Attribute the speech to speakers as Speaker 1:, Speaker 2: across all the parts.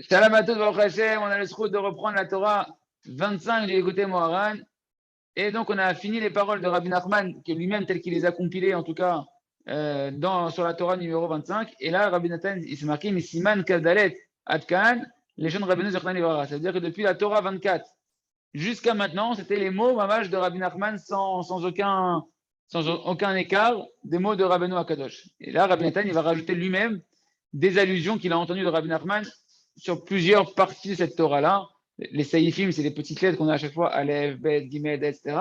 Speaker 1: Shalom à tous, Baruch Hashem, on a le srout de reprendre la Torah 25 du Écouté Moharan. Et donc, on a fini les paroles de Rabbi Nachman, qui lui-même, tel qu'il les a compilées, en tout cas, sur la Torah numéro 25. Et là, Rabbi Nathan, il s'est marqué, mais Siman Kaldalet Adkan, les jeunes Rabbeinu Zechlan Livara. Ça veut dire que depuis la Torah 24 jusqu'à maintenant, c'était les mots, mamage, de Rabbi Nachman sans aucun écart des mots de Rabbeinu Akadosh. Et là, Rabbi Nathan, il va rajouter lui-même des allusions qu'il a entendues de Rabbi Nachman sur plusieurs parties de cette Torah-là. Les saïfim, c'est les petites lettres qu'on a à chaque fois, Aleph, Bet, Gimel, etc.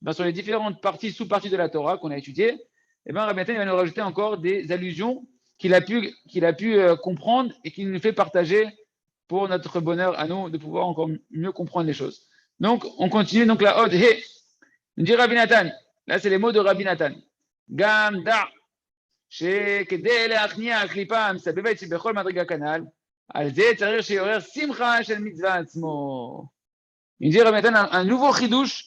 Speaker 1: Ben, sur les différentes parties, sous-parties de la Torah qu'on a étudiées, et ben, Rabbi Nathan, il va nous rajouter encore des allusions qu'il a pu comprendre et qu'il nous fait partager pour notre bonheur à nous de pouvoir encore mieux comprendre les choses. Donc, on continue. Donc, la Ode, He, nous dit Rabbi Nathan. Là, c'est les mots de Rabbi Nathan. Gam da, שכדי להכניע הקליפה המסבבת שבכל מדרגה כנ"ל, על זה צריך שיעורר שמחה של מצווה עצמו. Il dit Rabbi Nathan un nouveau chidouche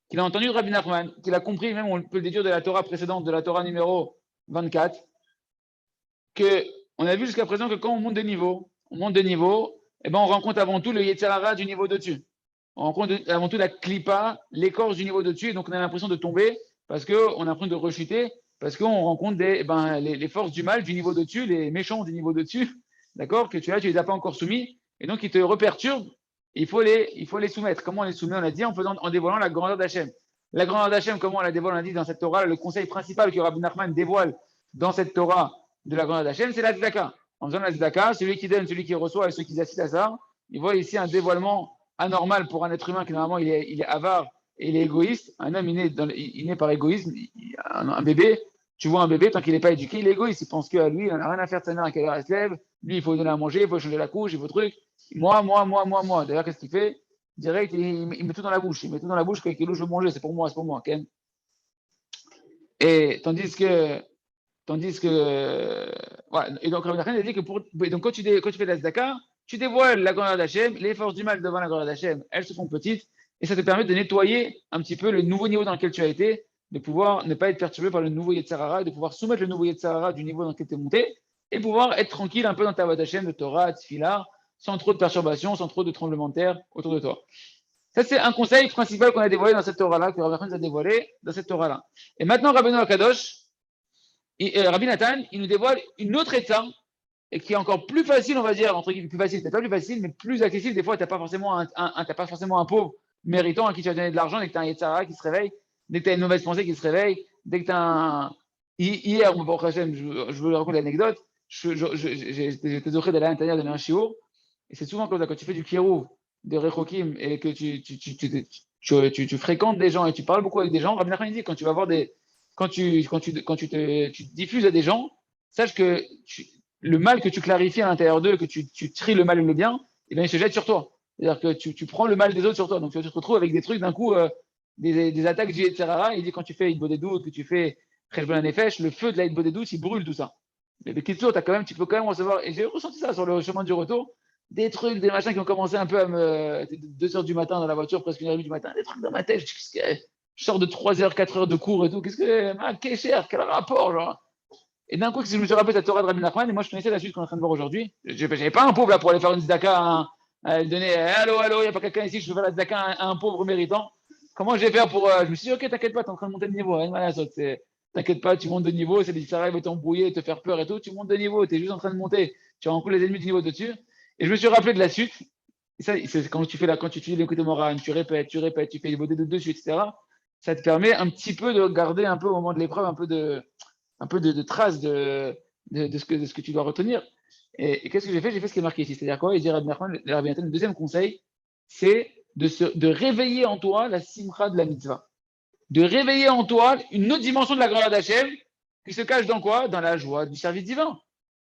Speaker 1: qu'il a entendu de Rabbi Nachman, qu'il a compris, même on peut le déduire de la Torah précédente, de la Torah numéro 24, qu'on a vu jusqu'à présent que quand on monte de niveau, eh ben on rencontre avant tout le Yetzer Hara du niveau de-dessus. On rencontre avant tout la klipa, l'écorce du niveau de-dessus, et donc on a l'impression de tomber, parce qu'on a l'impression de rechuter, parce qu'on rencontre les forces du mal du niveau de-dessus, les méchants du niveau de-dessus, d'accord, que tu les as pas encore soumis, et donc ils te reperturbent, il faut les soumettre. Comment on les soumet? On l'a dit en dévoilant la grandeur d'Hachem. La grandeur d'Hachem, comment on la dévoile? On a dit dans cette Torah, le conseil principal que Rabbi Nachman dévoile dans cette Torah de la grandeur d'Hachem, c'est la tzedaka. En faisant la tzedaka, celui qui donne, celui qui reçoit et ceux qui assistent à ça, ils voient ici un dévoilement anormal pour un être humain qui normalement il est avare et il est égoïste. Un homme il naît par égoïsme. Un bébé, tu vois un bébé, tant qu'il n'est pas éduqué, il est égoïste. Il pense qu'à lui, il n'a rien à faire de sa mère à quelle heure elle se lève. Lui, il faut lui donner à manger, il faut changer la couche, il faut truc. Moi. D'ailleurs, qu'est-ce qu'il fait? Direct, il met tout dans la bouche. Il met tout dans la bouche, quand je veux manger, c'est pour moi. Okay. Et tandis que ouais, et donc Rabbi Nachman a dit que donc quand tu fais la tzedaka, tu dévoiles la grandeur d'Hachem, les forces du mal devant la grandeur d'Hachem, elles se font petites, et ça te permet de nettoyer un petit peu le nouveau niveau dans lequel tu as été, de pouvoir ne pas être perturbé par le nouveau Yetzer Hara, de pouvoir soumettre le nouveau Yetzer Hara du niveau dans lequel tu es monté, et pouvoir être tranquille un peu dans ta voie d'Hachem, de Torah, de Tfilah, sans trop de perturbations, sans trop de tremblements de terre autour de toi. Ça, c'est un conseil principal qu'on a dévoilé dans cette Torah-là, que Rabbi Nachman nous a dévoilé dans cette Torah-là. Et maintenant, Rabbeinu Akadosh, Rabbi Nathan, il nous dévoile une autre état, et qui est encore plus facile, on va dire, entre guillemets, plus facile, peut-être pas plus facile, mais plus accessible. Des fois, tu n'as pas forcément un pauvre méritant à qui tu vas donner de l'argent, dès que tu as un Yetzer Hara qui se réveille, dès que tu as une mauvaise pensée qui se réveille, dès que tu as un. Hier, je veux raconter l'anecdote, j'étais doré d'aller à l'intérieur de un shiur, et c'est souvent comme ça, quand tu fais du kirouv, de rechokim, et que tu fréquentes des gens et tu parles beaucoup avec des gens, Rabbi Nachman dit, quand tu vas voir quand tu te diffuses à des gens, sache que le mal que tu clarifies à l'intérieur d'eux, que tu tries le mal et le bien, eh bien, il se jette sur toi. C'est-à-dire que tu prends le mal des autres sur toi. Donc, tu te retrouves avec des trucs d'un coup, des attaques du Yetzer Hara. Il dit quand tu fais Hitbodedut doutes, que tu fais Cheshbon HaNefesh, le feu de la Hitbodedut doutes, il brûle tout ça. Mais Kitsour, tu peux quand même recevoir, et j'ai ressenti ça sur le chemin du retour, des trucs, des machins qui ont commencé un peu à me. 2 heures du matin dans la voiture, presque 1h30 du matin, des trucs dans ma tête. Je sors de 3 heures, 4 heures de cours et tout. Qu'est-ce que. Cher, quel rapport, genre. Et d'un coup, je me suis rappelé cette Torah de Rabbi Nachman, et moi je connaissais la suite qu'on est en train de voir aujourd'hui. J'avais pas un pauvre là pour aller faire une tzedaka, à lui donner allô, il n'y a pas quelqu'un ici, je veux faire la tzedaka à un pauvre méritant. Comment je vais faire pour. Je me suis dit, ok, t'inquiète pas, t'es en train de monter de niveau. T'inquiète pas, tu montes de niveau, c'est des Sarah vont t'embrouiller, te faire peur et tout. Tu montes de niveau, t'es juste en train de monter. Tu rencontres les ennemis du niveau dessus. Et je me suis rappelé de la suite. Et ça, c'est quand tu étudies l'écoute de Moran, tu répètes, tu fais les bodés de dessus, etc. Ça te permet un petit peu de garder un peu au moment de l'épreuve, un peu de traces de ce que tu dois retenir. Et qu'est-ce que j'ai fait? J'ai fait ce qui est marqué ici. C'est-à-dire quoi? Il dit Rabbi Nachman, le deuxième conseil, c'est de réveiller en toi la simcha de la mitzvah. De réveiller en toi une autre dimension de la grandeur d'Hachem qui se cache dans quoi? Dans la joie du service divin.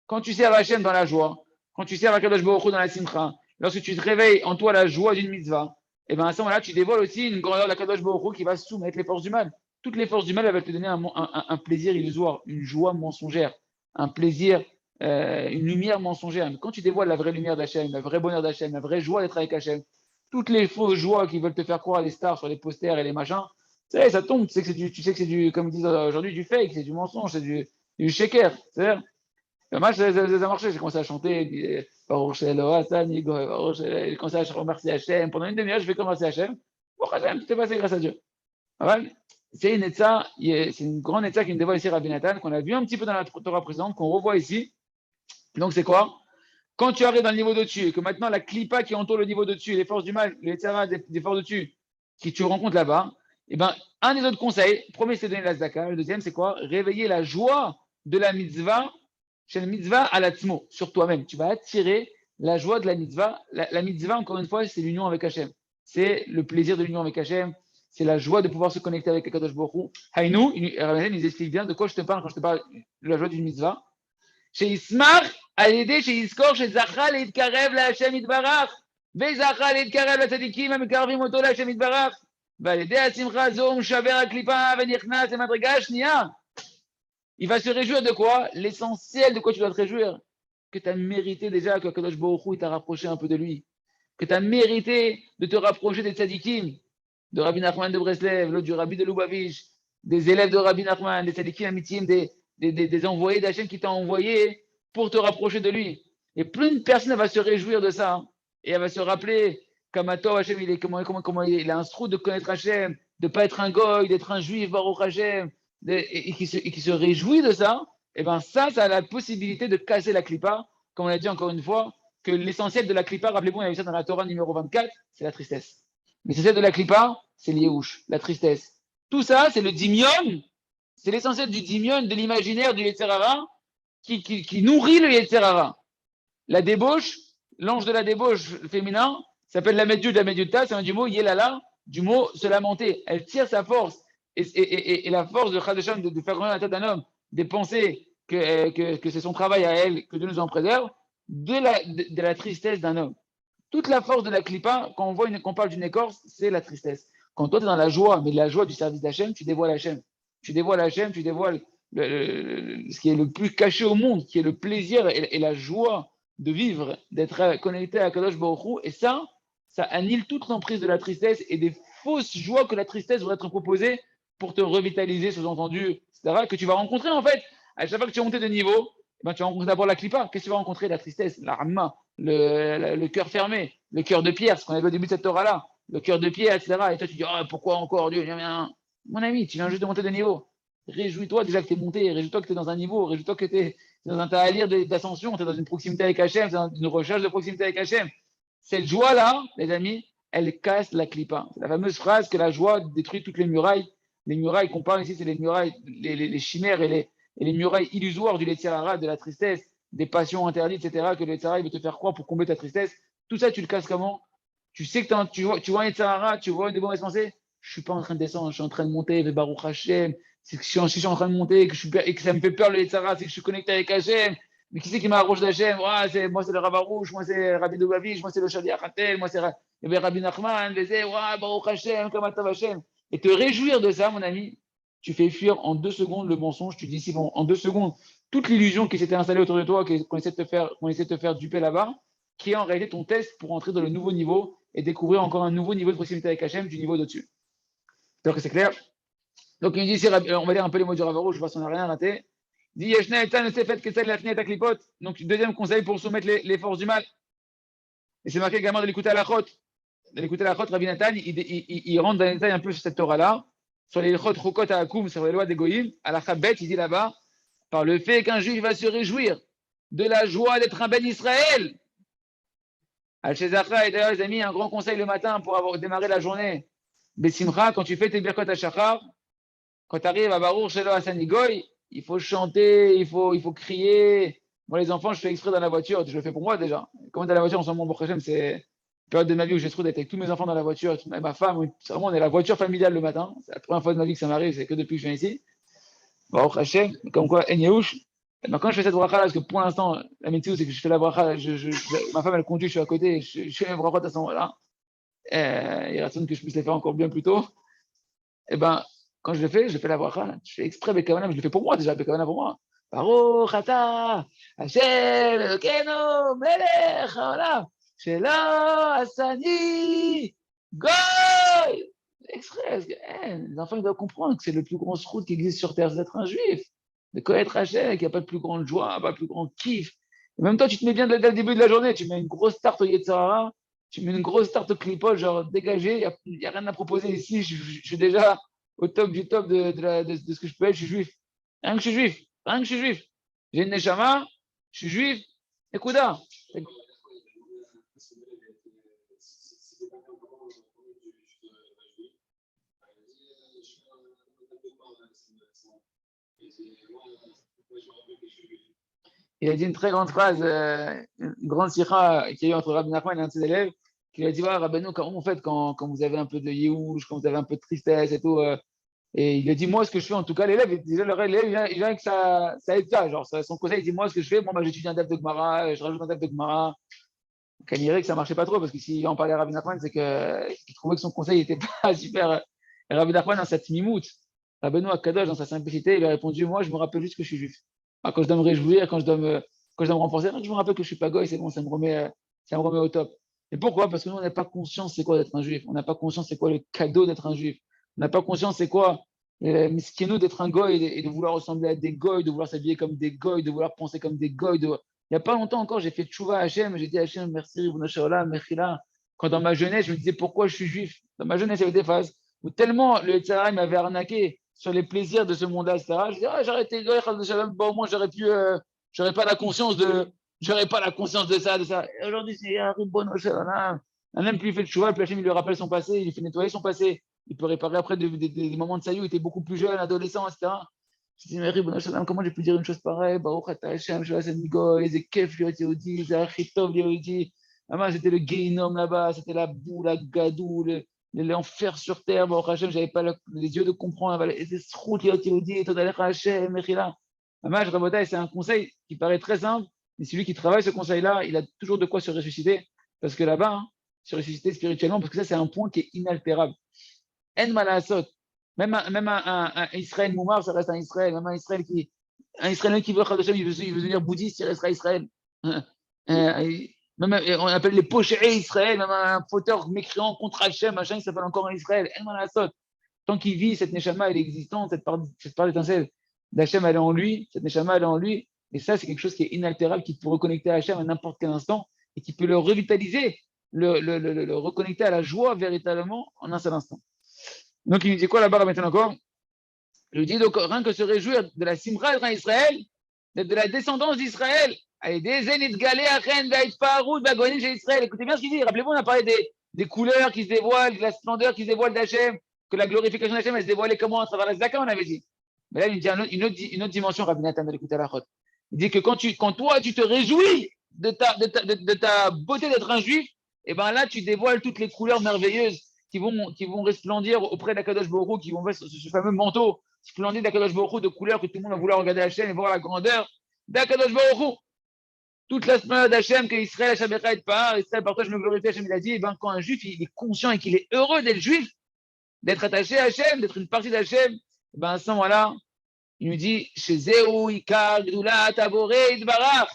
Speaker 1: Quand tu sers Hachem dans la joie, quand tu sers Akadosh Baruch Hu dans la simcha, lorsque tu te réveilles en toi la joie d'une mitzvah, et bien à ce moment-là, tu dévoiles aussi une grandeur d'Akadosh Baruch Hu qui va soumettre les forces du mal. Toutes les forces du mal, elles veulent te donner un plaisir illusoire, une joie mensongère, un plaisir, une lumière mensongère. Mais quand tu dévoiles la vraie lumière d'Hachem, la vraie bonheur d'Hachem, la vraie joie d'être avec Hachem, toutes les fausses joies qui veulent te faire croire à des stars sur les posters et les machins, ça tombe. Tu sais que c'est du, comme ils disent aujourd'hui, du fake, c'est du mensonge, c'est du shaker. C'est-à-dire, Moi, ça a marché. J'ai commencé à chanter. Baruch Shelo Asani Goy, Baruch Shelo. J'ai commencé à remercier Hachem. Pendant une demi-heure, je fais remercier Hachem. Bon, Hachem, tout est passé grâce à Dieu. C'est une étza, c'est une grande étza qui nous dévoile ici Rabbi Nathan, qu'on a vu un petit peu dans la Torah précédente, qu'on revoit ici. Donc, c'est quoi? Quand tu arrives dans le niveau de-dessus et que maintenant la clipa qui entoure le niveau de-dessus, les forces du mal, les tzara des forces de-dessus, qui tu rencontres là-bas, eh ben, un des autres conseils, premier c'est de donner la zdaka, le deuxième c'est quoi? Réveiller la joie de la mitzvah, chez la mitzvah à l'atzmo, sur toi-même. Tu vas attirer la joie de la mitzvah. La mitzvah, encore une fois, c'est l'union avec Hachem. C'est le plaisir de l'union avec Hachem. C'est la joie de pouvoir se connecter avec Akadosh Baruch Hu. Haïnou, Rabbi nous explique bien de quoi je te parle quand je te parle de la joie d'une mitzvah. שישמח על ידי שיזכור שזכה להתקרב להשם יתברך, וזכה להתקרב לצדיקים המקרבים אותו להשם יתברך, ועל ידי השמחה הזו הוא משבר הקליפה ונכנס למדרגה השנייה. Il va se réjouir de quoi? L'essentiel de quoi tu dois te réjouir. Que tu as mérité déjà que Kadosh Baruch Hu t'a rapproché un peu de lui. Que tu as mérité de te rapprocher des tzadikim, de Rabbi Nachman de Breslev, du Rabbi de Lubavitch, des élèves de Rabbi Nachman, des tzadikim amitim, des envoyés d'Hachem qui t'ont envoyé pour te rapprocher de lui. Et plus une personne va se réjouir de ça, et elle va se rappeler qu'Amato Hachem, comment il a un trou de connaître Hachem, de ne pas être un goy, d'être un juif, Baruch Hachem, et qui se réjouit de ça, et bien ça a la possibilité de casser la clipa, comme on a dit encore une fois, que l'essentiel de la clipa, rappelez-vous, on a vu ça dans la Torah numéro 24, c'est la tristesse. L'essentiel de la clipa, c'est l'yéhouch, la tristesse. Tout ça, c'est le dimion. C'est l'essentiel du dimion, de l'imaginaire du Yetzerara, qui nourrit le Yetzerara. La débauche, l'ange de la débauche féminin, s'appelle la Medjud, la Medjudta, ça vient du mot Yelala, du mot se lamenter. Elle tire sa force, et la force de Chadesham de faire grandir la tête d'un homme, des pensées que c'est son travail à elle, que Dieu nous en préserve, de la tristesse d'un homme. Toute la force de la clipa, quand on parle d'une écorce, c'est la tristesse. Quand toi, tu es dans la joie, mais la joie du service d'Hachem, tu dévoiles Hachem. Tu dévoiles Hachem, tu dévoiles ce qui est le plus caché au monde, qui est le plaisir et la joie de vivre, d'être connecté à Kadosh Baruch Hu. Et ça annule toute l'emprise de la tristesse et des fausses joies que la tristesse voudrait être proposée pour te revitaliser, sous-entendu, etc., que tu vas rencontrer en fait. À chaque fois que tu vas monter de niveau, ben, tu vas rencontrer d'abord la clipa. Qu'est-ce que tu vas rencontrer? La tristesse, la ramma, le cœur fermé, le cœur de pierre, ce qu'on avait au début de cette Torah-là, le cœur de pierre, etc. Et toi, tu dis, oh, pourquoi encore Dieu? Mon ami, tu viens juste de monter de niveau. Réjouis-toi déjà que tu es monté, réjouis-toi que tu es dans un niveau, réjouis-toi que tu es dans un tahalir d'ascension, tu es dans une proximité avec Hachem, tu es dans une recherche de proximité avec Hachem. Cette joie-là, les amis, elle casse la clipa. C'est la fameuse phrase que la joie détruit toutes les murailles. Les murailles qu'on parle ici, c'est les murailles, les chimères et les murailles illusoires du Yetzirara, de la tristesse, des passions interdites, etc., que le Yetzirara veut te faire croire pour combler ta tristesse. Tout ça, tu le casses comment? Tu sais que tu vois un Yetzirara, tu vois des mauvaises pensées. Je ne suis pas en train de descendre, je suis en train de monter, Baruch Hashem. Si je suis en train de monter et que ça me fait peur le Yetzirara, c'est que je suis connecté avec Hachem. Mais qui c'est qui m'approche d'Hachem? Moi, c'est le Rav Arouche, moi, c'est Rabbi Lubavitch, moi, c'est le Shadi Achatel, moi, c'est Rabbi Nachman, Baruch Hashem, Kamatav Hashem. Et te réjouir de ça, mon ami, tu fais fuir en 2 secondes le mensonge, tu dissipes en 2 secondes toute l'illusion qui s'était installée autour de toi, qu'on essaie de te faire duper là-bas, qui est en réalité ton test pour entrer dans le nouveau niveau et découvrir encore un nouveau niveau de proximité avec Hachem du niveau d'au-dessus. Donc c'est clair. Donc il dit ici, on va lire un peu les mots du Rav Arouche, je vois qu'on n'a rien raté. Il dit Yeshna etan sefet kesel lafni ta klipot. Donc deuxième conseil pour soumettre les forces du mal. Et c'est marqué également de l'écouter à la chôte. De l'écouter à la chôte, Rabbi Nathan, il rentre dans les détails un peu sur cette Torah-là, sur les chôtes chokot à Akoum, sur les lois des Goïm, à la Chabet, il dit là-bas, par le fait qu'un juif va se réjouir de la joie d'être un Ben Israël. Al-Shezachra, et d'ailleurs, les amis, un grand conseil le matin pour avoir démarré la journée. Bessimcha, quand tu fais tes Birkot HaShachar, quand tu arrives à Baruch Shelo Hasanigoy, il faut chanter, il faut crier. Moi, les enfants, je fais exprès dans la voiture, je le fais pour moi déjà. Quand dans la voiture, en ce moment, Baruch Hashem, c'est la période de ma vie où j'ai trouvé d'être avec tous mes enfants dans la voiture, ma femme, vraiment, on est la voiture familiale le matin. C'est la première fois de ma vie que ça m'arrive, c'est que depuis que je viens ici. Baruch Hashem, comme quoi, Enyeuch. Quand je fais cette bracha là, parce que pour l'instant, la météo, c'est que je fais la bracha, ma femme, elle conduit, je suis à côté, je fais la bracha à ce moment-là. Il raisonne que je puisse les faire encore bien plus tôt. Et ben, quand je fais la bracha, je fais exprès Bekavana, mais je le fais pour moi déjà, Bekavana pour moi. Baruch ata, Hashem, Elokeinu, Melech haolam, shelo asani, goy. Exprès, les enfants ils doivent comprendre que c'est le plus grand route qui existe sur terre, c'est d'être un juif. de connaître Hachem, qu'il n'y a pas de plus grande joie, pas de plus grand kiff. Et même toi, tu te mets bien dès le début de la journée, tu mets une grosse tarte au Yetzirara, tu mets une grosse tarte au Klipot, genre dégagé, il n'y a rien à proposer ici, je suis déjà au top du top de ce que je peux être, je suis juif. Rien que je suis juif, rien que je suis juif. J'ai une neshama, je suis juif, écoute. Il a dit une très grande phrase, une grande sikha qu'il y a eu entre Rabbi Nachman et un de ses élèves, qui lui a dit, ouais, Rabbeinu, comment vous faites quand vous avez un peu de yéhouch, quand vous avez un peu de tristesse et tout et il a dit, moi, ce que je fais, en tout cas, l'élève, déjà, l'élève, il vient que ça aide ça. Genre, son conseil, il dit, moi, ce que je fais, bon, bah, j'étudie un daf de Gemara, je rajoute un daf de Gemara. Quand il dirait que ça marchait pas trop, parce que s'il en parlait à Rabbi Nachman, c'est qu'il trouvait que son conseil n'était pas super. Et Rabbi Nachman, dans sa tmimout, Rabbeinu Akadosh, dans sa simplicité, il a répondu, moi, je me rappelle juste que je suis juif. Quand je dois me réjouir, quand je dois me renforcer, je me rappelle que je suis pas goy, c'est bon, ça me remet au top. Et pourquoi? Parce que nous, on n'a pas conscience c'est quoi d'être un juif. On n'a pas conscience c'est quoi le cadeau d'être un juif. On n'a pas conscience c'est quoi nous d'être un goy et de vouloir ressembler à des goy, de vouloir s'habiller comme des goy, de vouloir penser comme des goy. Il n'y a pas longtemps encore, j'ai fait tchouva à Hachem, j'ai dit à Hachem, merci, Ribono Shel Olam, merci là. Quand dans ma jeunesse, je me disais pourquoi je suis juif. Dans ma jeunesse, il y avait des phases où tellement le Tzara m'avait arnaqué sur les plaisirs de ce monde-là, etc. Je disais, ah, j'aurais été goy, bon, au moins j'aurais pas la conscience j'aurais pas la conscience de ça, de ça. Et aujourd'hui, c'est Ribono Shel Olam. Un homme, plus il fait tchouva, plus Hachem, il lui rappelle son passé, il lui fait nettoyer son passé. Il peut réparer après des moments de sailloux, il était beaucoup plus jeune, adolescent, etc. Je dis, mais Ribono Shel Olam, comment j'ai pu dire une chose pareille? Baruch ata Hashem, Shoas Nigoy, c'est kef Yehudi, c'est Achitov Yehudi. C'était le Guéhinom là-bas, c'était la boue, la gadou, l'enfer sur terre. Baruch Hashem, j'avais pas les yeux de comprendre. C'est Srout Yehudi, Todalech Hashem, Mechila. Rabotai, c'est un conseil qui paraît très simple, mais celui qui travaille ce conseil-là, il a toujours de quoi se ressusciter. Parce que là-bas, se ressusciter spirituellement, parce que ça, c'est un point qui est inaltérable. En malasot. Même un Israël Moumar, ça reste un Israël. Même un Israélien qui veut Chadashem, il veut devenir bouddhiste, il restera Israël. Même, on appelle les pochés Israël, même un fauteur mécréant contre Hachem, machin, il s'appelle encore un Israël. En malasot. Tant qu'il vit, cette Neshama, elle est existante, cette part d'étincelle d'Hachem, elle est en lui, cette Neshama, elle est en lui. Et ça, c'est quelque chose qui est inaltérable, qui peut reconnecter à Hachem à n'importe quel instant et qui peut le revitaliser, le reconnecter à la joie véritablement en un seul instant. Donc, il nous dit quoi là-bas maintenant encore? Il nous dit donc rien que se réjouir de la Simra d'Israël, de la descendance d'Israël. Des zénith galé, Achen, Vaït Faroud, Bagonim chez Israël. Écoutez bien ce qu'il dit. Rappelez-vous, on a parlé des couleurs qui se dévoilent, de la splendeur qui se dévoile d'Hachem, que la glorification d'Hachem, elle se dévoilait comment à travers la Zaka, on avait dit. Mais là, il nous dit une autre dimension, Rabbi Nathan, d'écouter la chôte. Il dit que quand toi, tu te réjouis de ta beauté d'être un juif, et bien là, tu dévoiles toutes les couleurs merveilleuses qui vont resplendir auprès d'Akadosh Baruch Hu, qui vont faire ce fameux manteau splendide d'Akadosh Baruch Hu de couleurs que tout le monde va vouloir regarder Hachem et voir la grandeur d'Akadosh Baruch Hu. Toute la splendeur d'Hachem, que Israël, Hachem et par Israël, par toi je me glorifie, Hachem, il a dit, et ben, quand un juif il est conscient et qu'il est heureux d'être juif, d'être attaché à Hachem, d'être une partie d'Hachem, et ben à ce moment-là, il nous dit, chez Zéou, Ikar, Gdoula, Taboré, Idbarach.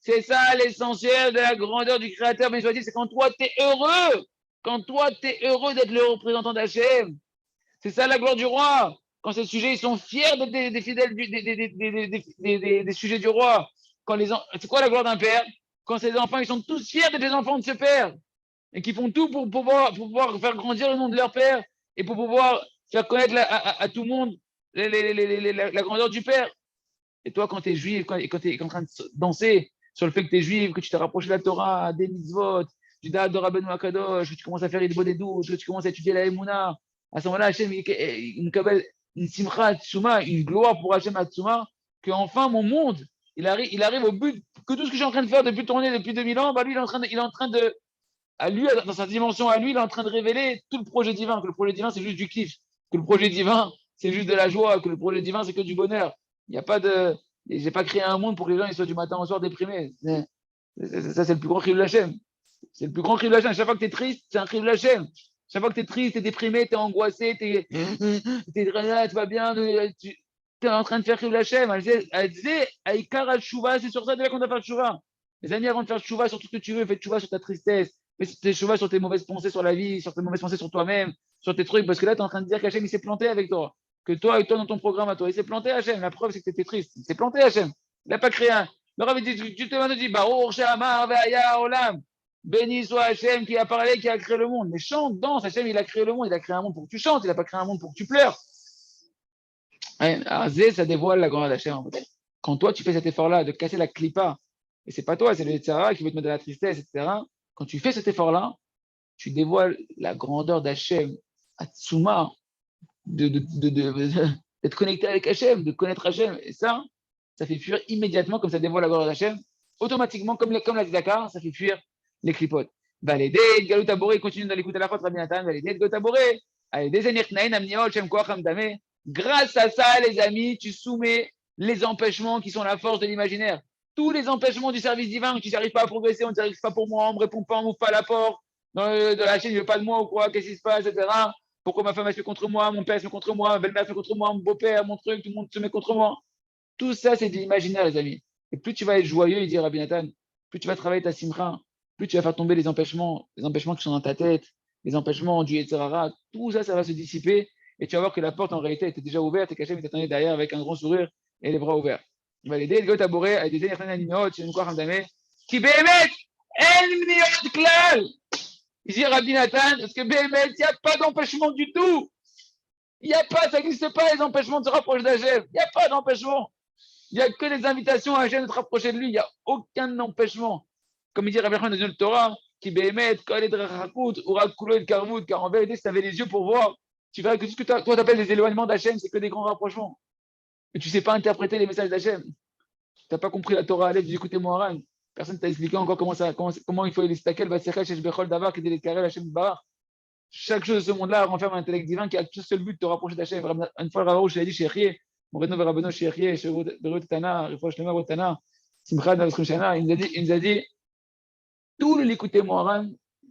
Speaker 1: C'est ça l'essentiel de la grandeur du Créateur, mais je dis, c'est quand toi tu es heureux. Quand toi, tu es heureux d'être le représentant d'Hachem. C'est ça la gloire du roi. Quand ces sujets, ils sont fiers d'être des fidèles des sujets du roi. C'est quoi la gloire d'un père? Quand ses enfants, ils sont tous fiers d'être les enfants de ce père. Et qui font tout pour pouvoir faire grandir le nom de leur père et pour pouvoir faire connaître à tout le monde la grandeur du père. Et toi, quand tu es juif, quand tu es en train de danser sur le fait que tu es juif, que tu t'es rapproché de la Torah, des mitzvot, du date de Rabbeinu Akadosh, que tu commences à faire les des douches, que tu commences à étudier la Emouna, à ce moment-là, Hachem, une simcha Hatsuma, une gloire pour Hachem Hatsuma, qu'enfin mon monde, il arrive au but que tout ce que je suis en train de faire depuis tourner depuis 2000 ans, bah lui, il est en train de, à lui, dans sa dimension à lui, il est en train de révéler tout le projet divin, que le projet divin, c'est juste du kiff, que le projet divin, c'est juste de la joie, que le projet divin, c'est que du bonheur. Il n'y a pas de. J'ai pas créé un monde pour que les gens ils soient du matin au soir déprimés. Ça, c'est le plus grand cri de la chaîne. C'est le plus grand cri de la chaîne. Chaque fois que tu es triste, c'est un cri de la chaîne. Chaque fois que tu es triste, tu es déprimé, tu es angoissé, tu vas bien, tu es en train de faire cri de la chaîne. Elle disait, Aïkar al-Shuva, c'est sur ça déjà qu'on doit faire Shuva. Les amis, avant de faire Shuva sur tout ce que tu veux, fais Shuva sur ta tristesse, fais Shuva sur tes mauvaises pensées sur la vie, sur tes mauvaises pensées sur toi-même, sur tes trucs, parce que là, tu es en train de dire qu'Hachem, il s'est planté avec toi. que toi et toi dans ton programme à toi. Il s'est planté Hachem. La preuve, c'est que tu étais triste. Il s'est planté Hachem. Il n'a pas créé un. Le Rav dit, tu te dis, Baruch She'amar ve'aya olam. Béni soit Hachem qui a parlé, qui a créé le monde. Mais chante, danse. Hachem, il a créé le monde. Il a créé un monde pour que tu chantes. Il n'a pas créé un monde pour que tu pleures. Zé, ça dévoile la grandeur d'Hachem. Quand toi, tu fais cet effort-là de casser la clipa, et c'est pas toi, c'est le Yetzirah qui veut te mettre de la tristesse, etc. Quand tu fais cet effort-là, tu dévoiles la grandeur d'Hachem, Atsuma, d'être connecté avec Hachem, de connaître Hachem. Et ça fait fuir immédiatement, comme ça dévoile la grandeur d'Hachem, automatiquement, comme la Tzedaka, ça fait fuir les clipotes. Valédé, Galut Taboré, continue d'aller écouter la fois, Rabbi Nathan, Valédé, Galut Taboré, grâce à ça, les amis, tu soumets les empêchements qui sont la force de l'imaginaire. Tous les empêchements du service divin, tu n'arrives pas à progresser, on ne t'arrive pas pour moi, on ne me répond pas, on ne m'ouvre pas la porte, de la chaîne, il ne veut pas de moi ou quoi, qu'est-ce qui se passe, etc. Pourquoi ma femme elle se met contre moi, mon père se met contre moi, ma belle-mère se met contre moi, mon beau-père, mon truc, tout le monde se met contre moi. Tout ça, c'est de l'imaginaire, les amis. Et plus tu vas être joyeux, il dit Rabbi Nathan, plus tu vas travailler ta simra, plus tu vas faire tomber les empêchements qui sont dans ta tête, les empêchements du Yetzirah, tout ça, ça va se dissiper. Et tu vas voir que la porte, en réalité, était déjà ouverte et qu'Hachem t'attendait derrière avec un grand sourire et les bras ouverts. Il va l'aider, le gars tabouré, à aider les animaux, tu ne crois pas, qui bémet, en klal. Il dit Rabbi Nathan, parce que bémet, il n'y a pas d'empêchement du tout. Il n'y a pas, ça n'existe pas les empêchements de se rapprocher d'Hachem. Il n'y a pas d'empêchement. Il n'y a que des invitations à Hachem de te rapprocher de lui. Il n'y a aucun empêchement. Comme il dit Rabbi Nachman dans le Torah, qui bémet, kol et drachakut, urak kulo et karvut, car en vérité, si tu avais les yeux pour voir, tu verras que tout ce que toi tu appelles les éloignements d'Hachem, c'est que des grands rapprochements. Et tu ne sais pas interpréter les messages d'Hachem. Tu n'as pas compris la Torah, allez, écoutez-moi, Haran. Personne ne t'a expliqué encore comment il faut les stakel, davar, qui les carrés, Hachem Barar. Chaque chose de ce monde-là renferme un intellect divin qui a tout seul but de te rapprocher d'Hachem. Une fois, le Rav, je l'ai dit, Chérie, mon Reno Verabeno, Chérie, Berut Tana, Refouach Lema, Rotana, Simchad, Navskrushana, il nous a dit, tout le l'écouter, Moharan,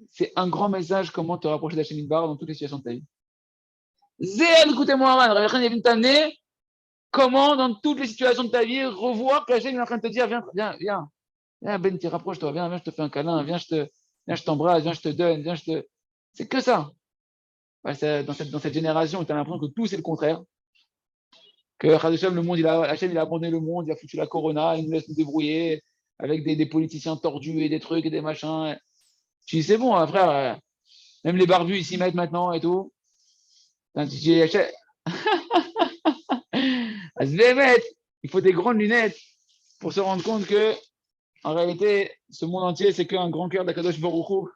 Speaker 1: c'est un grand message comment te rapprocher d'Hachem Barar dans toutes les situations de ta vie. Zéan, écoutez, Moharan, Rabbi Khan, il vient t'amener comment, dans toutes les situations de ta vie, revoir que Hachem est en train de te dire, viens, Ben, tu rapproche-toi, viens, je te fais un câlin, viens, je t'embrasse, viens, je te donne, viens, c'est que ça. Dans cette génération, tu as l'impression que tout c'est le contraire. Que le monde, Hachem, il a abandonné le monde, il a foutu la corona, il nous laisse nous débrouiller avec des politiciens tordus et des trucs et des machins. Tu dis, c'est bon, hein, frère, même les barbus, ils s'y mettent maintenant et tout. Tu dis, Hachem, il faut des grandes lunettes pour se rendre compte que, en réalité, ce monde entier, c'est qu'un grand cœur d'Akadosh Baruch Hu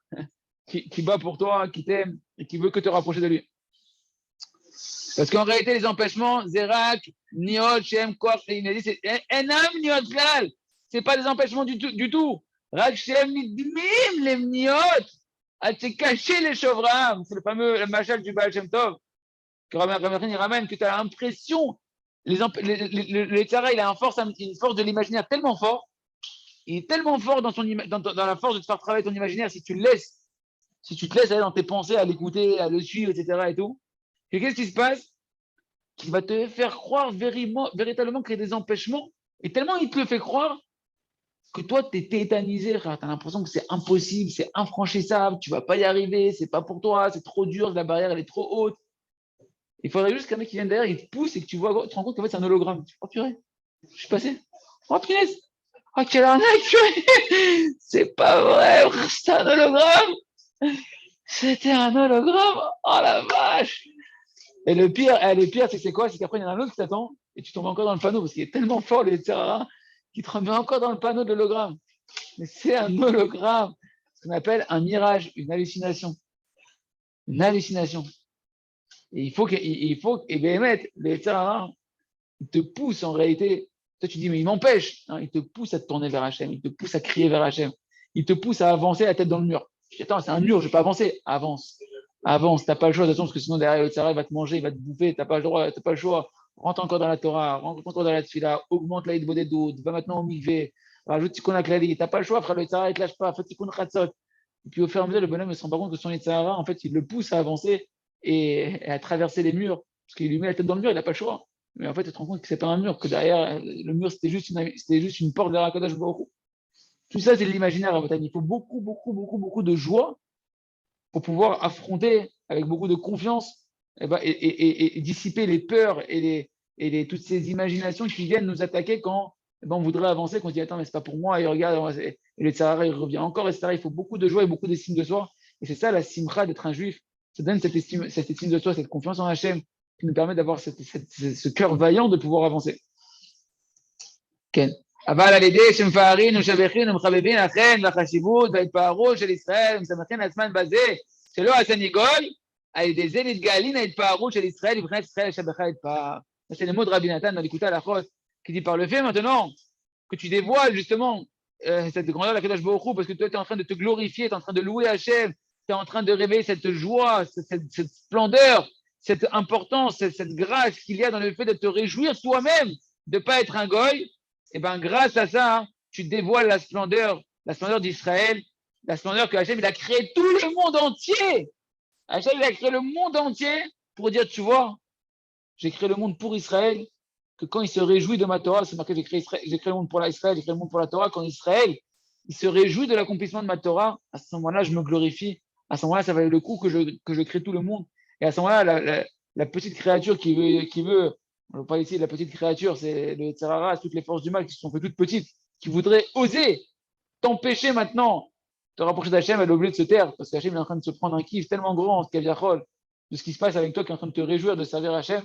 Speaker 1: qui bat pour toi, qui t'aime et qui veut que te rapprocher de lui. Parce qu'en réalité, les empêchements, Zerak, Niot, Shem, Koch, c'est Enam, Niot, Klal. C'est pas des empêchements du tout. Rak, Shem, Nidmim, les Niot. À te cacher les Shovram. C'est le fameux machal du Baal Shem Tov. Que Rabbi ramène, que tu as l'impression, le Tzara, il a une force de l'imaginaire tellement fort. Il est tellement fort dans la force de te faire travailler ton imaginaire si tu te laisses aller dans tes pensées, à l'écouter, à le suivre, etc. et tout. Et qu'est-ce qui se passe? Qui va te faire croire véritablement qu'il y a des empêchements. Et tellement il te le fait croire que toi, tu es tétanisé, tu as l'impression que c'est impossible, c'est infranchissable, tu ne vas pas y arriver, c'est pas pour toi, c'est trop dur, la barrière, elle est trop haute. Il faudrait juste qu'un mec qui vienne derrière, il te pousse et que tu te rends compte qu'en fait, c'est un hologramme. Oh purée, je suis passé. Oh punaise, oh quelle arnaque, c'est pas vrai, c'est un hologramme. C'était un hologramme, oh la vache. Et le pire, c'est quoi? C'est qu'après, il y en a un autre qui t'attend et tu tombes encore dans le panneau parce qu'il est tellement fort, le Yetzirah, qu'il te remet encore dans le panneau de l'hologramme. Mais c'est un hologramme, ce qu'on appelle un mirage, une hallucination. Une hallucination. Et et Béhémet, le Yetzirah, il te pousse en réalité. Toi, tu dis, mais il m'empêche. Non, il te pousse à te tourner vers Hachem, il te pousse à crier vers Hachem, il te pousse à avancer la tête dans le mur. Je dis, attends, c'est un mur, je ne vais pas avancer. Avance, t'as pas le choix, de toute façon, parce que sinon derrière le Tzara, il va te manger, il va te bouffer, t'as pas le droit, t'as pas le choix. Rentre encore dans la Torah, rentre encore dans la Tfila, augmente la Hitbodé doute, va maintenant au Mikvé, rajoute Tikkun HaKlali, t'as pas le choix, frère, le Tzara, il te lâche pas, fais Tikkun Chatzot. Et puis au fur et à mesure, le bonhomme ne se rend pas compte que son Tzara, en fait, il le pousse à avancer et à traverser les murs, parce qu'il lui met la tête dans le mur, il n'a pas le choix. Mais en fait, tu te rends compte que c'est pas un mur, que derrière le mur, c'était juste une porte vers Akadosh Baruch Hu. Tout ça, c'est de l'imaginaire, à votre avis. Il faut beaucoup de joie pour pouvoir affronter avec beaucoup de confiance et dissiper les peurs toutes ces imaginations qui viennent nous attaquer quand on voudrait avancer, qu'on se dit attends, mais c'est pas pour moi, et regarde, et le tsara, il revient encore, etc. Il faut beaucoup de joie et beaucoup d'estime de soi. Et c'est ça la simcha d'être un juif. Ça donne cette estime de soi, cette confiance en Hachem qui nous permet d'avoir ce cœur vaillant de pouvoir avancer. כן. אבל על ידי שמפארים ומשבחים ומחבבים לכן והחשיבות וההתפארות של ישראל ומשמחים לעצמם בזה שלא עשני גוי, על ידי זה מתגאלים ההתפארות של ישראל ובחינת ישראל לשבחה התפאר. C'est le mot de Rabbi Nathan dans l'écoute à la Chos qui dit par le fait maintenant que tu dévoiles justement cette grandeur de la Kadosh Baruch Hu parce que toi tu es en train de te glorifier, tu es en train de louer Hachem, tu es en train de réveiller cette joie, cette splendeur, cette importance, cette grâce qu'il y a dans le fait de te réjouir toi-même de ne pas être un goy. Et bien, grâce à ça, tu dévoiles la splendeur d'Israël, la splendeur que Hachem, il a créé tout le monde entier. Hachem, il a créé le monde entier pour dire, tu vois, j'ai créé le monde pour Israël, que quand il se réjouit de ma Torah, c'est marqué, j'ai créé le monde pour l'Israël, j'ai créé le monde pour la Torah, quand Israël, il se réjouit de l'accomplissement de ma Torah, à ce moment-là, je me glorifie. À ce moment-là, ça valait le coup que je crée tout le monde. Et à ce moment-là, la petite créature qui veut on ne veut pas ici de la petite créature, c'est le Tsarara, toutes les forces du mal qui se sont fait toutes petites, qui voudraient oser t'empêcher maintenant de te rapprocher d'Hachem, elle est obligée de se taire, parce qu'Hachem est en train de se prendre un kiff tellement grand, ce Kaviachol, de ce qui se passe avec toi, qui est en train de te réjouir de servir Hachem,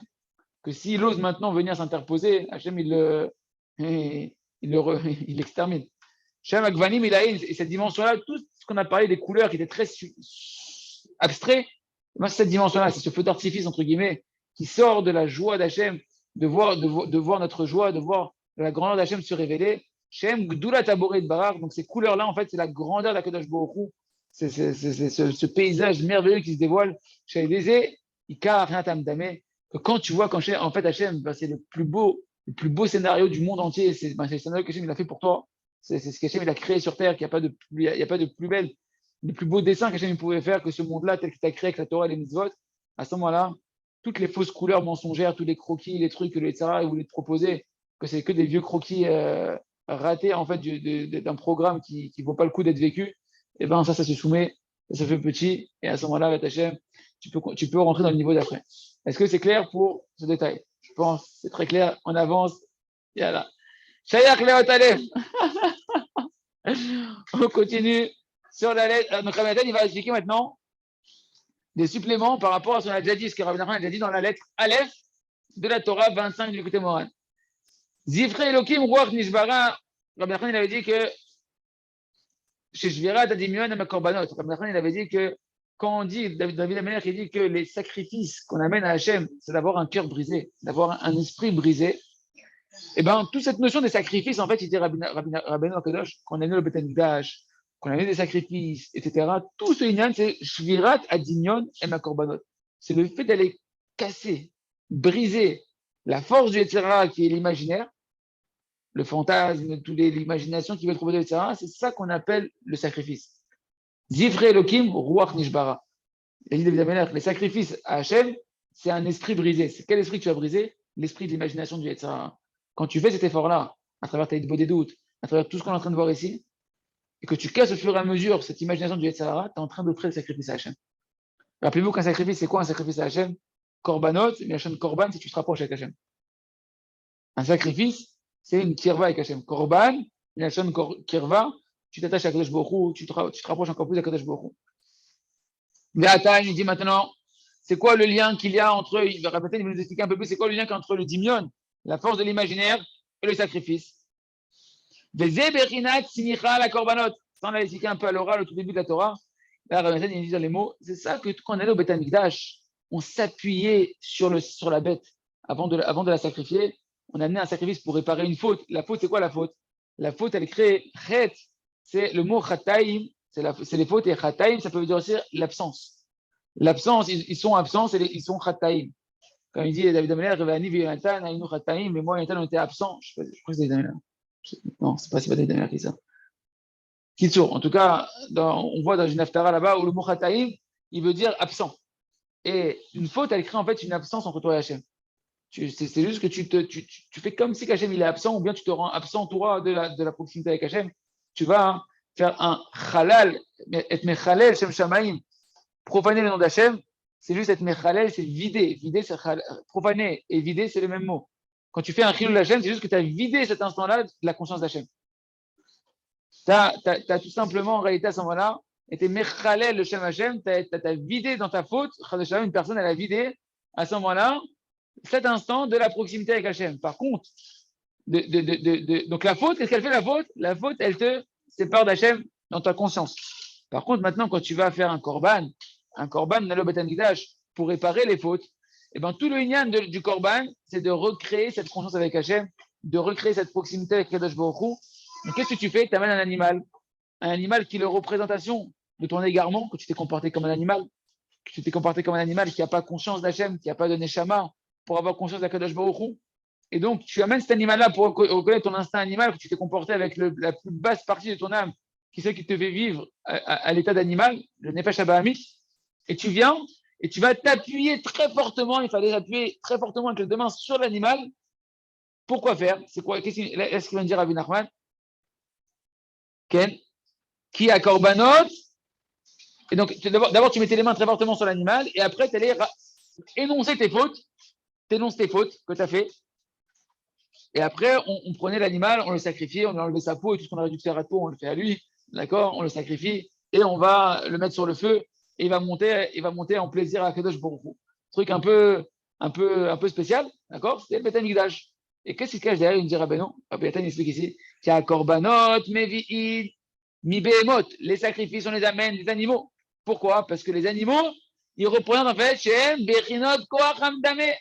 Speaker 1: que s'il ose maintenant venir s'interposer, Hachem, il l'extermine. Hachem Akvanim, il a et cette dimension-là, tout ce qu'on a parlé des couleurs qui étaient très abstraits, c'est cette dimension-là, c'est ce feu d'artifice, entre guillemets, qui sort de la joie d'Hachem, de voir notre joie, de voir la grandeur d'Hachem se révéler. Shem Gdula Taboré de Barak, donc ces couleurs-là, en fait, c'est la grandeur d'Akadosh Baruch Hu, c'est ce paysage merveilleux qui se dévoile chez les Ikar Natam Dame, que quand tu vois, en fait, Hachem, c'est le plus beau scénario du monde entier, c'est le scénario qu'Hachem il a fait pour toi, c'est ce qu'Hachem il a créé sur Terre, qu'il n'y a pas de plus belle, le plus beau dessin qu'Hachem pouvait faire que ce monde-là, tel qu'il t'a créé avec la Torah et les mitzvot. À ce moment-là, toutes les fausses couleurs mensongères, tous les croquis, les trucs que les Tzara voulaient te proposer, que c'est que des vieux croquis ratés en fait d'un programme qui ne vaut pas le coup d'être vécu, et ben ça se soumet, ça se fait petit, et à ce moment-là, avec Hachem, tu peux rentrer dans le niveau d'après. Est-ce que c'est clair pour ce détail? Je pense, c'est très clair, on avance, yalla. Shayak Leot Aleph. On continue sur la lettre. Donc Rabbi Nathan, il va expliquer maintenant des suppléments par rapport à ce qu'on a déjà dit, ce que Rabbi Nachman a déjà dit dans la lettre Aleph de la Torah 25 du côté Moran. Zifre Elokim Ruach Nishbara, Rabbi Nachman il avait dit que chez Shvirat Adimion et Makorbanot, Rabbi Nachman il avait dit que quand on dit, David Amelech il dit que les sacrifices qu'on amène à Hachem, c'est d'avoir un cœur brisé, d'avoir un esprit brisé. Et bien, toute cette notion des sacrifices, en fait, il dit Rabbi Kadosh, qu'on a mis le Beth Amikdash, qu'on a mis des sacrifices, etc. Tout ce inyan, c'est Shvirat Adinyon et Makorbanot. C'est le fait d'aller casser, briser la force du Yetzirah qui est l'imaginaire, le fantasme, toute l'imagination qui veut trouver de Yetzirah, c'est ça qu'on appelle le sacrifice. Zivre Elokim, Ruach Nishbara. Les sacrifices à Hachem, c'est un esprit brisé. C'est quel esprit que tu as brisé? L'esprit de l'imagination du Yetzirah. Quand tu fais cet effort-là, à travers tes des doutes, à travers tout ce qu'on est en train de voir ici, et que tu casses au fur et à mesure cette imagination du Yetzirah, tu es en train d'offrir le sacrifice à Hachem. Rappelez-vous qu'un sacrifice, c'est quoi un sacrifice à Hachem? Korbanot, mais Hachem Korban, si tu te rapproches avec Hachem. Un sacrifice, c'est une kirva avec Hachem. Korban, mais Hachem kirva, tu t'attaches à Kadosh Baruch Hu, tu te rapproches encore plus à Kadosh Baruch Hu. Ve'ata, il dit maintenant, c'est quoi le lien qu'il y a entre, il va répéter, il va nous expliquer un peu plus, c'est quoi le lien entre le dimion, la force de l'imaginaire, et le sacrifice. Ve'ze berinat sinicha la korbanot. Ça, on l'a expliqué un peu à l'oral au tout début de la Torah. Là, Rabbi il dit dans les mots, c'est ça que quand on allait au Beth Amikdash, on s'appuyait sur la bête avant de la sacrifier. On amenait un sacrifice pour réparer une faute. La faute, c'est quoi la faute? La faute, elle est créée. Chet, c'est le mot chataim, c'est les fautes, et chataim, ça peut dire aussi l'absence. L'absence, ils sont absents, ils sont chataim. Quand il dit David Amelech, Revani Yonatan, Aïnou chataim, mais moi, Yonatan, on était absent. Je crois que c'est David Amelech. Non, c'est pas David Amelech qui dit ça. Kitsour, en tout cas, on voit dans une haftara là-bas où le mot chataim, il veut dire absent. Et une faute, elle crée en fait une absence entre toi et Hachem. C'est juste que tu fais comme si Hachem il est absent, ou bien tu te rends absent toi de la proximité avec Hachem. Tu vas faire un halal, et mechalel shem shamaim, profaner le nom d'Hachem, c'est juste être mechalel, c'est vider. Vider, c'est profaner. Et vider, c'est le même mot. Quand tu fais un chilul Hashem, c'est juste que tu as vidé cet instant-là de la conscience d'Hachem. Tu as tout simplement, en réalité, à ce moment-là, été mechalel le Shem Hashem, tu as vidé dans ta faute, une personne, elle a vidé, à ce moment-là, cet instant de la proximité avec Hachem. Par contre, donc la faute, qu'est-ce qu'elle fait la faute? La faute, elle te sépare d'Hachem dans ta conscience. Par contre, maintenant, quand tu vas faire un korban dans le Beth Amikdash pour réparer les fautes, et ben tout le inyan du korban, c'est de recréer cette conscience avec Hachem, de recréer cette proximité avec Kadosh Baruch Hu. Donc qu'est-ce que tu fais? Tu amènes un animal qui est la représentation de ton égarement, que tu t'es comporté comme un animal, que tu t'es comporté comme un animal qui n'a pas conscience d'Hachem, qui n'a pas de neshama pour avoir conscience d'Akadosh Baruch Hu. Et donc, tu amènes cet animal-là pour reconnaître ton instinct animal, que tu t'es comporté avec la plus basse partie de ton âme, qui c'est qui te fait vivre à l'état d'animal, le Nefesh Abahamit, et tu viens et tu vas t'appuyer très fortement, il fallait appuyer très fortement avec les deux mains sur l'animal. Pourquoi faire? C'est quoi? Qu'est-ce qu'il vient de dire Rabbi Nachman? Ken? Qui a korbanot? Et donc, d'abord, tu mettais les mains très fortement sur l'animal, et après, tu allais énoncer tes fautes, t'énonces tes fautes que tu as fait. Et après, on prenait l'animal, on le sacrifiait, on lui enlevait sa peau et tout ce qu'on aurait dû faire à peau, on le fait à lui, d'accord? On le sacrifie et on va le mettre sur le feu et il va monter en plaisir à Kadosh Baruch Hu. Truc un peu spécial, d'accord? C'était le Beth Amikdash. Et qu'est-ce qui se cache derrière? Il me dit Rabbeinu, Rabbi Yatan explique ici, qu'il y a korbanot, mevi'id, mi behemot. Les sacrifices, on les amène des animaux. Pourquoi? Parce que les animaux, ils représentent en fait Shem, Bechinot, Koach Hamdame.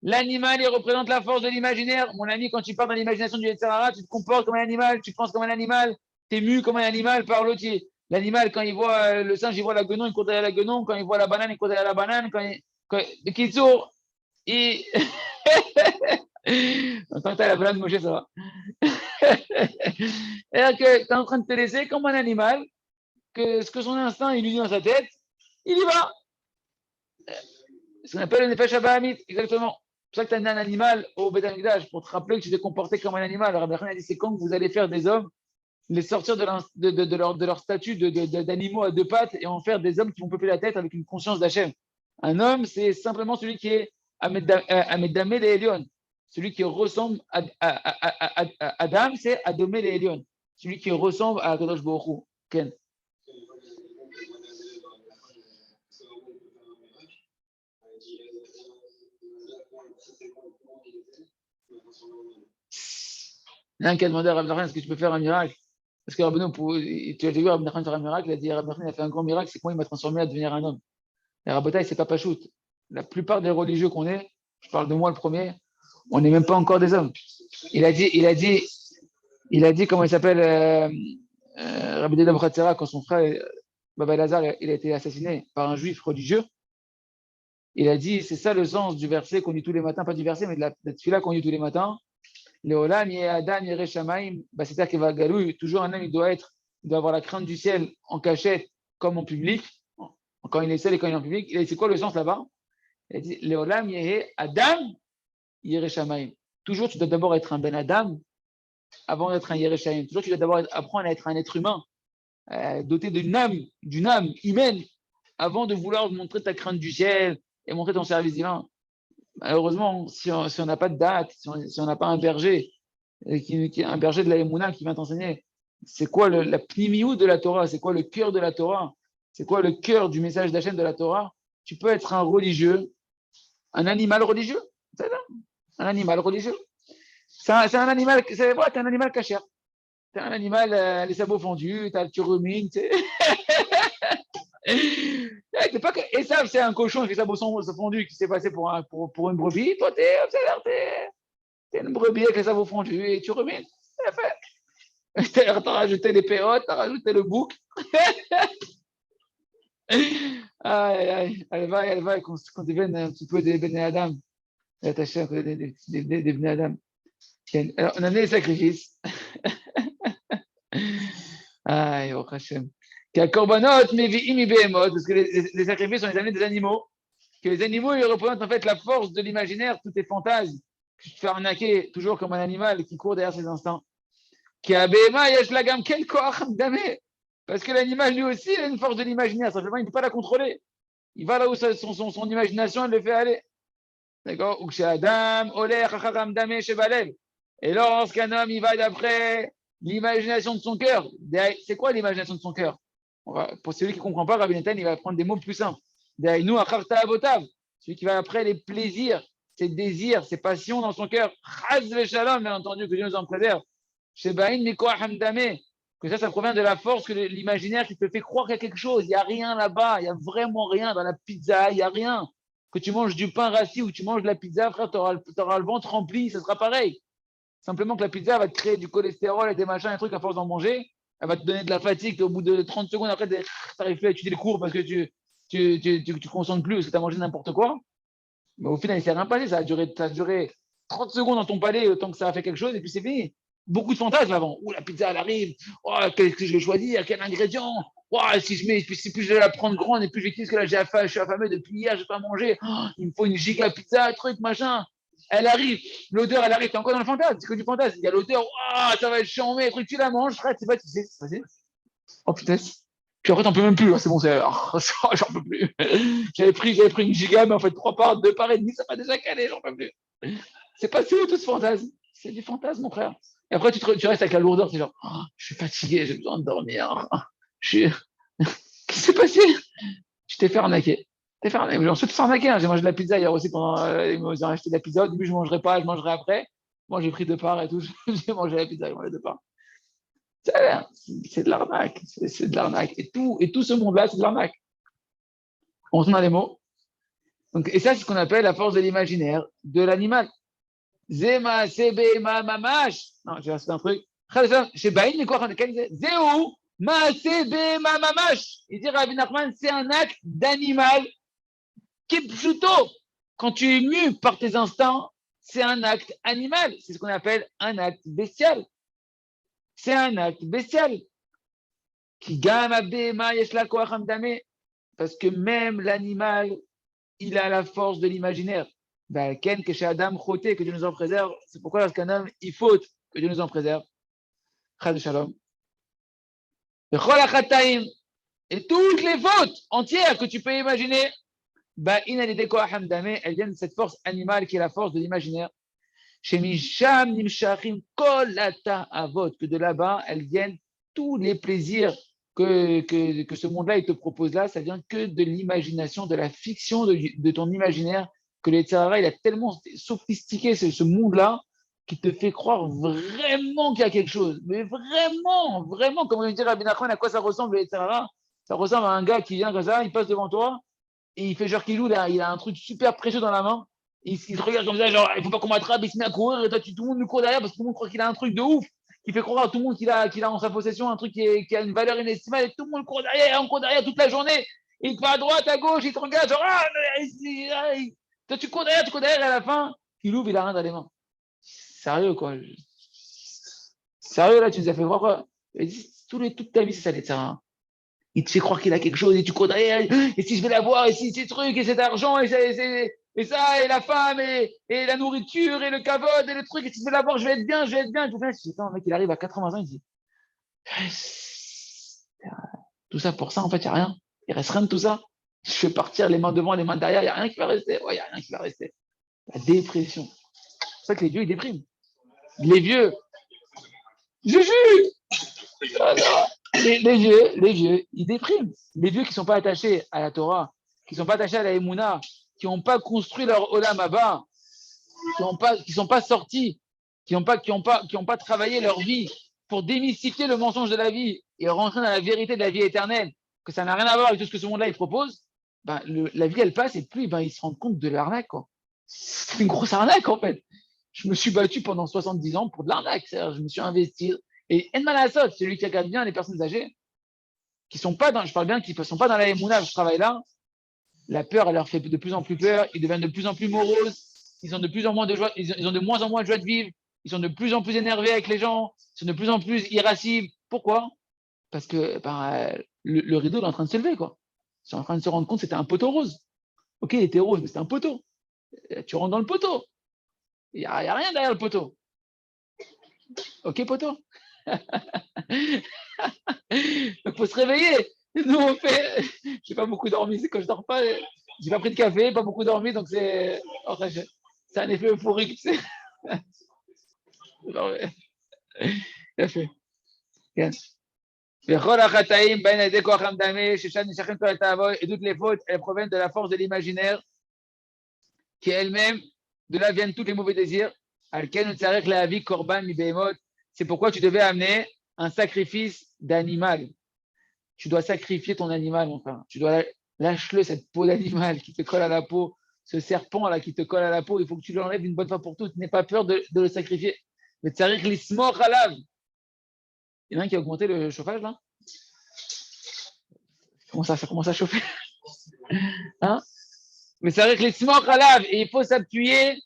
Speaker 1: L'animal, il représente la force de l'imaginaire. Mon ami, quand tu parles dans l'imagination du Yetzirah, tu te comportes comme un animal, tu penses comme un animal, tu es mu comme un animal par l'autre. L'animal, quand il voit le singe, il voit la guenon, il court derrière la guenon. Quand il voit la banane, il court derrière la banane. Le kitsour, il. Tant que tu as la banane, Moshe, ça va. C'est-à-dire que tu es en train de te laisser comme un animal, que ce que son instinct, il lui dit dans sa tête, il y va. Ce qu'on appelle le Nefesh Abahamit, exactement. C'est pour ça que tu as amené un animal au Beth Amikdash, pour te rappeler que tu t'es comporté comme un animal. Alors, Rabbi a dit, c'est quand vous allez faire des hommes, les sortir de leur statut d'animaux à deux pattes et en faire des hommes qui vont peupler la tête avec une conscience d'Hachem. Un homme, c'est simplement celui qui est Ameddamé les Elion. Celui qui ressemble à Adam, c'est Adomé les Elion. Celui qui ressemble à Kadosh Baruch Hu. Ken. Il y a un qui a demandé à Rabbi Nachman, est-ce que tu peux faire un miracle? Parce que Rabbeinu, tu as vu Rabbi Nachman faire un miracle, il a dit, Rabbi Nachman a fait un grand miracle, c'est comment il m'a transformé à devenir un homme. Et Rabotai, c'est pas pachout. La plupart des religieux qu'on est, je parle de moi le premier, on n'est même pas encore des hommes. Il a dit comment il s'appelle, Rabbi Deda Bchatzera, quand son frère, Baba Elazar, il a été assassiné par un juif religieux. Il a dit, c'est ça le sens du verset qu'on dit tous les matins, pas du verset, mais de la tefila qu'on dit tous les matins. Léolam, Adam, Yereshamaim, c'est-à-dire qu'il va galouille. Toujours un homme, il doit avoir la crainte du ciel en cachette comme en public, quand il est seul et quand il est en public. C'est quoi le sens là-bas? Il a dit, Léolam, Adam, Yereshamaim. Toujours, tu dois d'abord être un Ben Adam avant d'être un Yereshamaim. Toujours, tu dois d'abord apprendre à être un être humain, doté d'une âme humaine, avant de vouloir montrer ta crainte du ciel et montrer ton service divin. Malheureusement, si on n'a pas de date, si on n'a pas un berger, un berger de la Emouna qui vient t'enseigner, c'est quoi la pnimiou de la Torah, c'est quoi le cœur de la Torah, c'est quoi le cœur du message d'Hachem de la Torah, tu peux être un religieux, un animal religieux, c'est ça, un animal religieux. C'est un animal, c'est vrai, t'es un animal cachère. T'es un animal, les sabots fondus, tu rumines, tu sais. Et ça, c'est un cochon avec les sabots fondus qui s'est passé pour une brebis. Toi, t'es une brebis avec les sabots fondus et tu rumines. C'est fait. T'as rajouté des péotes, t'as rajouté le bouc. Aïe, elle va, qu'on devienne un petit peu des Bnei Adam. Attaché des Bnei Adam. Alors, on a amené les sacrifices. Aïe, au Hachem. Korbanot, mevi'im behemot, parce que les sacrifices sont les amenés des animaux. Que les animaux, ils représentent en fait la force de l'imaginaire, tous tes fantasmes. Que tu te fais arnaquer toujours comme un animal qui court derrière ses instincts. Qui a behema, yesh lagam kel koach damé. Parce que l'animal, lui aussi, il a une force de l'imaginaire. Simplement, il ne peut pas la contrôler. Il va là où son imagination, elle le fait aller. D'accord? Ou chez Adam, Oleh, Chacham, Damé, chez Balel. Et lorsqu'un homme, il va d'après l'imagination de son cœur, c'est quoi l'imagination de son cœur? Pour celui qui ne comprend pas, Rabbi Nathan, il va prendre des mots plus simples. Nous, Acharta Avotav, celui qui va après les plaisirs, ses désirs, ses passions dans son cœur. Chaz Shalom, bien entendu, que Dieu nous en préserve. Chez Bain, Mikoah Hamdame, que ça provient de la force que l'imaginaire qui te fait croire qu'il y a quelque chose. Il n'y a rien là-bas, il n'y a vraiment rien dans la pizza, il n'y a rien. Que tu manges du pain rassis ou tu manges de la pizza, frère, tu auras le ventre rempli, ça sera pareil. Simplement que la pizza va te créer du cholestérol et des machins, des trucs à force d'en manger. Elle va te donner de la fatigue. Au bout de 30 secondes, après, tu n'arrives plus à étudier le cours parce que tu concentres plus parce que tu as mangé n'importe quoi. Mais au final, il ne s'est rien passé. Ça a duré 30 secondes dans ton palais, le temps que ça a fait quelque chose, et puis c'est fini. Beaucoup de fantasmes avant. Ouh, la pizza, elle arrive. Oh, qu'est-ce que je vais choisir? Quel ingrédient? Oh, si je mets, si plus je vais la prendre grande, et plus je vais que là, je suis affamé depuis hier, je n'ai pas mangé. Oh, il me faut une giga pizza, truc, machin. Elle arrive, l'odeur, elle arrive, t'es encore dans le fantasme, c'est que du fantasme. Il y a l'odeur, oh, ça va être chambé, truc, tu la manges, frère, c'est pas, tu sais, c'est passé. Oh putain. Puis après, t'en peux même plus, c'est bon, j'en peux plus. J'avais pris une giga, mais en fait, 3 parts, 2 parts et demi, ça m'a déjà calé, j'en peux plus. C'est passé où tout ce fantasme? C'est du fantasme, mon frère. Et après, tu restes avec la lourdeur, tu es genre, oh, je suis fatigué, j'ai besoin de dormir. Je suis... Qu'est-ce qui s'est passé? Tu t'es fait arnaquer. T'es fait arnaquer. Ensuite, tu t'es arnaqué. J'ai mangé de la pizza hier aussi pendant. Ils m'ont acheté de la pizza. Au début, je ne mangerai pas, je mangerai après. Moi, j'ai pris 2 parts et tout. J'ai mangé la pizza, j'ai mangé 2 parts. C'est de l'arnaque. C'est de l'arnaque. Et tout ce monde-là, c'est de l'arnaque. On retourne à les mots. Donc, et ça, c'est ce qu'on appelle la force de l'imaginaire de l'animal. Zema, sebe, ma, mamash. Non, j'ai resté un truc. Chez Baïn, mais quoi, Zéou, ma, sebe, ma, mamash. Il dit Rabbi Nachman, c'est un acte d'animal. Kipchuto. Quand tu es mu par tes instincts, c'est un acte animal. C'est ce qu'on appelle un acte bestial. C'est un acte bestial. Qui parce que même l'animal, il a la force de l'imaginaire. Ken, que chez Adam, choté, que Dieu nous en préserve. C'est pourquoi lorsqu'un homme, il faute, que Dieu nous en préserve. Chad shalom. Et toutes les fautes entières que tu peux imaginer, elles viennent de cette force animale qui est la force de l'imaginaire. Chez Misham, Nimshachim, Kolata Avot, que de là-bas, elles viennent tous les plaisirs que ce monde-là, il te propose là, ça vient que de l'imagination, de la fiction de ton imaginaire, que le Tzahara, il a tellement sophistiqué ce monde-là, qui te fait croire vraiment qu'il y a quelque chose. Mais vraiment, vraiment, comme on dit Rabbi Nachman, à quoi ça ressemble le Tzahara? Ça ressemble à un gars qui vient comme ça, il passe devant toi, et il fait genre qu'il il a un truc super précieux dans la main, il se regarde comme ça, genre, il faut pas qu'on m'attrape, il se met à courir, et toi, tout le monde lui court derrière parce que tout le monde croit qu'il a un truc de ouf, qui fait croire à tout le monde qu'il a en sa possession un truc qui a une valeur inestimable, et tout le monde court derrière, on court derrière toute la journée. Il te va à droite, à gauche, il te regarde, genre, toi, tu cours derrière, et à la fin, il ouvre, il a rien dans les mains. Sérieux, quoi. Sérieux, là, tu nous as fait croire quoi? Toute ta vie, c'est ça, les terrains. Il te fait croire qu'il a quelque chose, et tu cours derrière, et si je vais la voir, et si ces trucs, et cet argent, et ça, et la femme, et la nourriture, et le cavode, et le truc, et si je vais la voir, je vais être bien, je vais être bien. Et tout ça, le mec, il arrive à 80 ans, il dit, tout ça pour ça, en fait, il n'y a rien. Il reste rien de tout ça. Je vais partir les mains devant, les mains derrière, il n'y a rien qui va rester. Ouais, il n'y a rien qui va rester. La dépression. C'est pour ça que les vieux, ils dépriment. Les vieux, je jure, les vieux, ils dépriment. Les vieux qui ne sont pas attachés à la Torah, qui ne sont pas attachés à la Emouna, qui n'ont pas construit leur Olam Abba, qui ne sont pas sortis, qui n'ont pas travaillé leur vie pour démystifier le mensonge de la vie et rentrer dans la vérité de la vie éternelle, que ça n'a rien à voir avec tout ce que ce monde-là il propose, la vie elle passe et puis ils se rendent compte de l'arnaque. C'est une grosse arnaque en fait. Je me suis battu pendant 70 ans pour de l'arnaque. Je me suis investi. Et Enman Assad, celui qui regarde bien les personnes âgées, qui sont pas dans, je parle bien, qui ne sont pas dans la Emouna, je travaille là, la peur, elle leur fait de plus en plus peur, ils deviennent de plus en plus moroses, ils ont de plus en moins de joie, ils ont de moins en moins de joie de vivre, ils sont de plus en plus énervés avec les gens, ils sont de plus en plus irascibles. Pourquoi? Parce que le rideau est en train de se lever, quoi. Ils sont en train de se rendre compte que c'était un poteau rose. Ok, il était rose, mais c'était un poteau. Tu rentres dans le poteau. Il n'y a rien derrière le poteau. Ok, poteau. Il faut se réveiller. Nous, on fait. J'ai pas beaucoup dormi. C'est quand je dors pas. J'ai pas pris de café, pas beaucoup dormi. Donc, c'est un effet euphorique. C'est fait. Et toutes les fautes, elles proviennent de la force de l'imaginaire, qui elle-même, de là viennent tous les mauvais désirs. C'est pourquoi tu devais amener un sacrifice d'animal. Tu dois sacrifier ton animal, mon frère. Tu dois lâcher cette peau d'animal qui te colle à la peau, ce serpent là qui te colle à la peau. Il faut que tu l'enlèves une bonne fois pour toutes. N'aie pas peur de le sacrifier. Mais tsarik lismor halav. Il y en a un qui a augmenté le chauffage là. Ça commence à chauffer. Hein? Mais tsarik lismor halav. Et il faut s'appuyer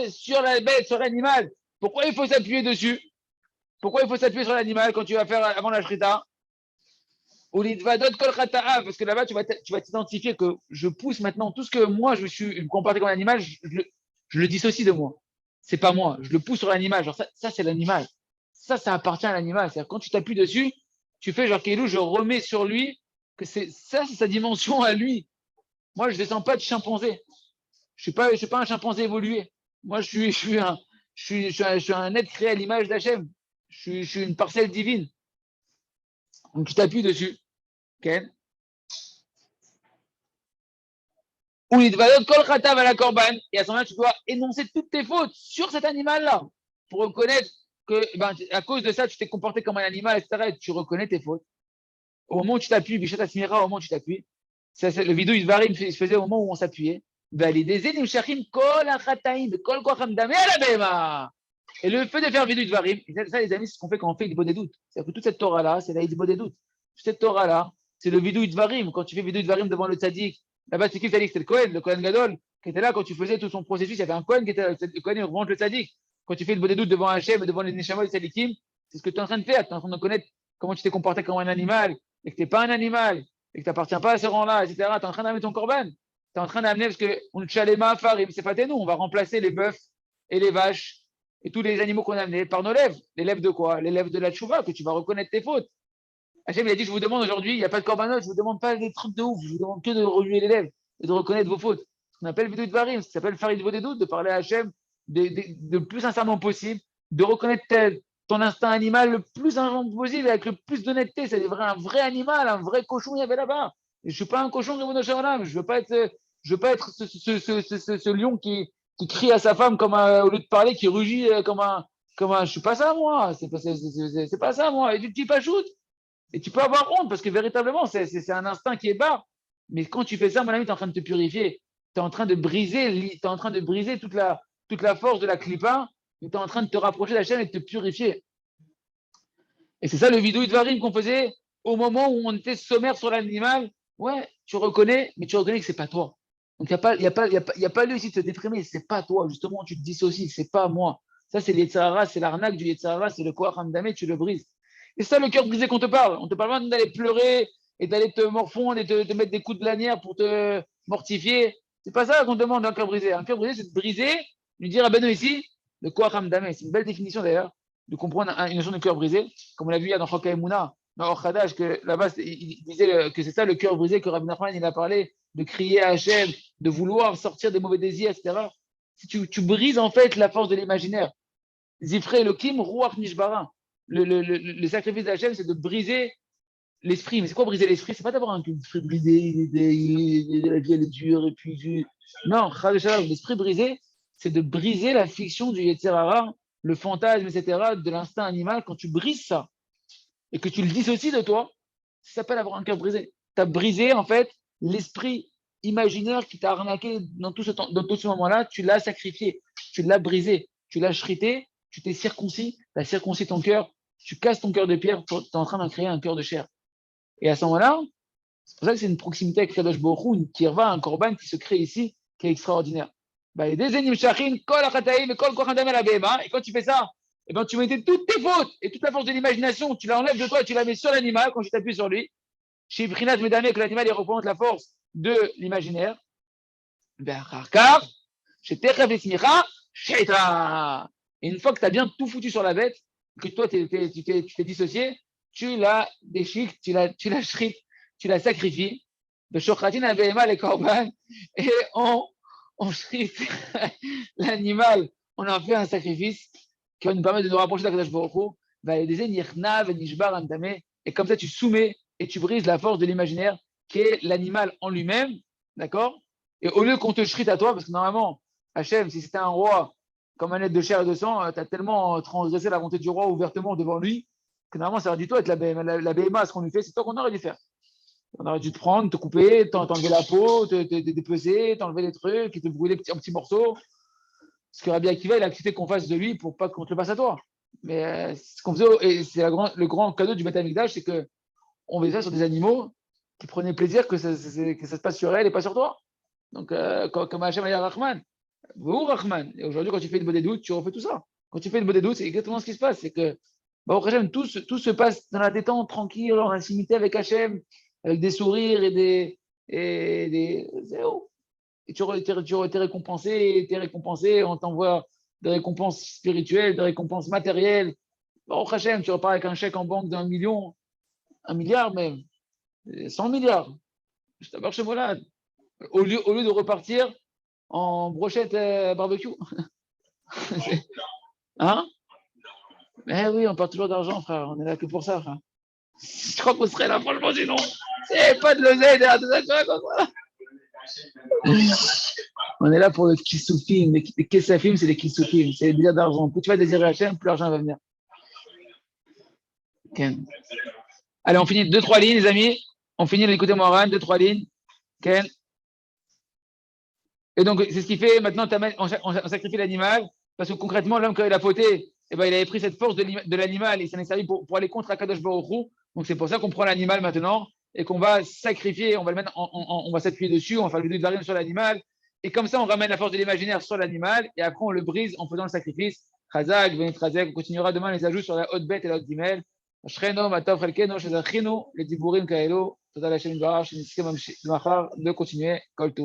Speaker 1: sur la bête, sur l'animal. Pourquoi il faut s'appuyer dessus? Pourquoi il faut s'appuyer sur l'animal quand tu vas faire avant la shrita? Parce que là-bas, tu vas t'identifier que je pousse maintenant tout ce que moi, je me comporte comme un animal, je le dissocie de moi. C'est pas moi, je le pousse sur l'animal. Genre, ça c'est l'animal. Ça appartient à l'animal. C'est-à-dire, quand tu t'appuies dessus, tu fais genre, Kéilou, je remets sur lui que c'est sa dimension à lui. Moi, je ne descends pas de chimpanzé. Je ne suis pas un chimpanzé évolué. Moi, je suis un être créé à l'image d'Hachem. Je suis une parcelle divine. Donc, tu t'appuies dessus. Okay. Ou il va kol khatav à la korban, et à ce moment-là, tu dois énoncer toutes tes fautes sur cet animal-là, pour reconnaître que, à cause de ça, tu t'es comporté comme un animal, etc. Et tu reconnais tes fautes. Au moment où tu t'appuies, Bichat Asmira, au moment où tu t'appuies, le vidéo Isvarim se faisait au moment où on s'appuyait. Et le fait de faire vidéo Isvarim, ça, les amis, c'est ce qu'on fait quand on fait des doutes. C'est-à-dire que toute cette Torah-là, c'est la des doutes. Toute cette Torah-là, c'est le vidéo Isvarim. Quand tu fais vidéo Isvarim devant le tzaddik, là-bas, c'est qui le tzaddik? C'était le Kohen Gadol, qui était là quand tu faisais tout son processus. Il y avait un Kohen qui était là, le Kohen, il remonte le tzaddik. Quand tu fais le doute devant Hachem et devant les Neshamot et les tzaddikim, c'est ce que tu es en train de faire. Tu es en train de connaître comment tu t'es comporté comme un animal, et que tu n'es pas un animal, et que tu n'appartiens pas à ce rang-là, etc. Tu es en train d'amener ton korban. Tu es en train d'amener, parce que on chalema farim, c'est pas nous, on va remplacer les bœufs et les vaches et tous les animaux qu'on a amenés par nos lèvres. Les lèvres de quoi? Les lèvres de la tchouva, que tu vas reconnaître tes fautes. Hachem, il a dit, je vous demande aujourd'hui, il n'y a pas de korbanot, je vous demande pas des trucs de ouf, je vous demande que de remuer les lèvres et de reconnaître vos fautes. Ce qu'on appelle vidéo de varim, ça s'appelle farid des doutes, de parler à Hachem le plus sincèrement possible, de reconnaître ton instinct animal le plus sincèrement possible, avec le plus d'honnêteté. C'est un vrai animal, un vrai cochon, il y avait là-bas. Et je ne suis pas un cochon, je veux pas être ce lion qui crie à sa femme au lieu de parler, qui rugit je suis pas ça, moi. C'est pas ça, moi. Et tu ne dis pas shoot. Et tu peux avoir honte parce que véritablement, c'est un instinct qui est bas. Mais quand tu fais ça, mon ami, tu es en train de te purifier. Tu es en train de briser toute la force de la clipa. Tu es en train de te rapprocher de la chaîne et de te purifier. Et c'est ça le vidéo Idvarim qu'on faisait au moment où on était sommaire sur l'animal. Ouais, tu reconnais, mais tu reconnais que c'est pas toi. Donc, il n'y a pas lieu ici de te déprimer. C'est pas toi, justement, tu te dissocies. C'est pas moi. Ça, c'est l'Yetzirara, c'est l'arnaque du Yetzirara, c'est le Koach Hamdame, tu le brises. Et c'est ça le cœur brisé qu'on te parle. On ne te parle pas d'aller pleurer et d'aller te morfondre et te mettre des coups de lanière pour te mortifier. C'est pas ça qu'on demande d'un cœur brisé. Un cœur brisé, c'est de briser, lui dire à Beno ici, le Koach Hamdame. C'est une belle définition d'ailleurs, de comprendre une notion de cœur brisé, comme on l'a vu dans Choka Emouna, dans Orchadash, que là-bas, il disait que c'est ça le cœur brisé que Rabbi Nachman il a parlé, de crier à Hachem, de vouloir sortir des mauvais désirs, etc. Si tu brises en fait la force de l'imaginaire. Zifre Elohim, Ruach Nishbara. Le sacrifice d'Hachem, c'est de briser l'esprit. Mais c'est quoi briser l'esprit? C'est pas d'avoir un esprit brisé, la vie elle est dure, et puis. Non, l'esprit brisé, c'est de briser la fiction du Yetzirara, le fantasme, etc., de l'instinct animal. Quand tu brises ça et que tu le dissocies de toi, ça s'appelle avoir un cœur brisé. Tu as brisé, en fait, l'esprit imaginaire qui t'a arnaqué dans tout ce moment-là, tu l'as sacrifié, tu l'as brisé, tu l'as chrité, tu t'es circoncis, tu as circoncis ton cœur, tu casses ton cœur de pierre, tu es en train d'en créer un cœur de chair. Et à ce moment-là, c'est pour ça que c'est une proximité avec Kadosh Baruch Hu, une kirva, un korban qui se crée ici, qui est extraordinaire. Et quand tu fais ça, et ben, tu mettais toutes tes fautes et toute la force de l'imagination, tu l'enlèves de toi, tu la mets sur l'animal quand tu t'appuies sur lui. Chez Brinat Medame, que l'animal il représente la force de l'imaginaire. Et une fois que tu as bien tout foutu sur la bête, que toi tu t'es dissocié, tu la déchiques, tu la shrites, tu la sacrifies. De Shochatin Abehema les Korban, et on shrite l'animal, on en fait un sacrifice qui va nous permettre de nous rapprocher d'Akadosh Baruch Hu. Et comme ça, tu soumets et tu brises la force de l'imaginaire qui est l'animal en lui-même, d'accord? Et au lieu qu'on te shrite à toi, parce que normalement, Hachem, si c'était un roi comme un être de chair et de sang, tu as tellement transgressé la volonté du roi ouvertement devant lui, que normalement, ça aurait dû toi être la BMA. La BMA, ce qu'on lui fait, c'est toi qu'on aurait dû faire. On aurait dû te prendre, te couper, t'enlever la peau, te dépecer, t'enlever les trucs, et te brûler en petits morceaux. Parce que Rabbi Akiva, il a accepté qu'on fasse de lui pour pas qu'on te le passe à toi. Mais ce qu'on faisait, et c'est le grand cadeau du Beth Amikdash, c'est qu'on faisait ça sur des animaux qui prenaient plaisir que ça se passe sur elle et pas sur toi. Donc, comme Hachem a dit à Rahman, vous Rahman. Et aujourd'hui, quand tu fais une bonne doute, tu refais tout ça. Quand tu fais une bonne doute, c'est exactement ce qui se passe. C'est que, Hachem, tout se passe dans la détente, tranquille, en intimité avec Hachem, avec des sourires et des zéro. Et tu es récompensé, on t'envoie des récompenses spirituelles, des récompenses matérielles. Hachem, tu repars avec un chèque en banque d'1 million, 1 milliard même, 100 milliards. Je t'aborde chez moi là. Au lieu de repartir en brochette barbecue. Hein? Mais oui, on parle toujours d'argent, frère. On est là que pour ça, frère. Je crois qu'on serait là, franchement, sinon. C'est pas de l'oseille derrière tout ça. On est là pour le kissoufim. Les kissafim, c'est les kissoufim. C'est le désir d'argent. Plus tu vas désirer Hachem, plus l'argent va venir. Ken. Allez, on finit 2-3 lignes, les amis. On finit l'écouter Moran, 2-3 lignes. Ken. Et donc, c'est ce qui fait maintenant, on sacrifie l'animal, parce que concrètement, l'homme, quand il a fauté, eh ben, il avait pris cette force de l'animal et ça n'est servi pour aller contre Akadosh Baruch Hu. Donc, c'est pour ça qu'on prend l'animal maintenant et qu'on va sacrifier, on va le mettre, on va s'appuyer dessus, on va faire le de sur l'animal. Et comme ça, on ramène la force de l'imaginaire sur l'animal et après, on le brise en faisant le sacrifice. Chazak, Venetrazek, on continuera demain les ajouts sur la haute bête et la haute dimel. Shreno, Matov, Chelkeno, Shazachino, les Diburim, Kaelo, Total Hashem Barach, de continuer.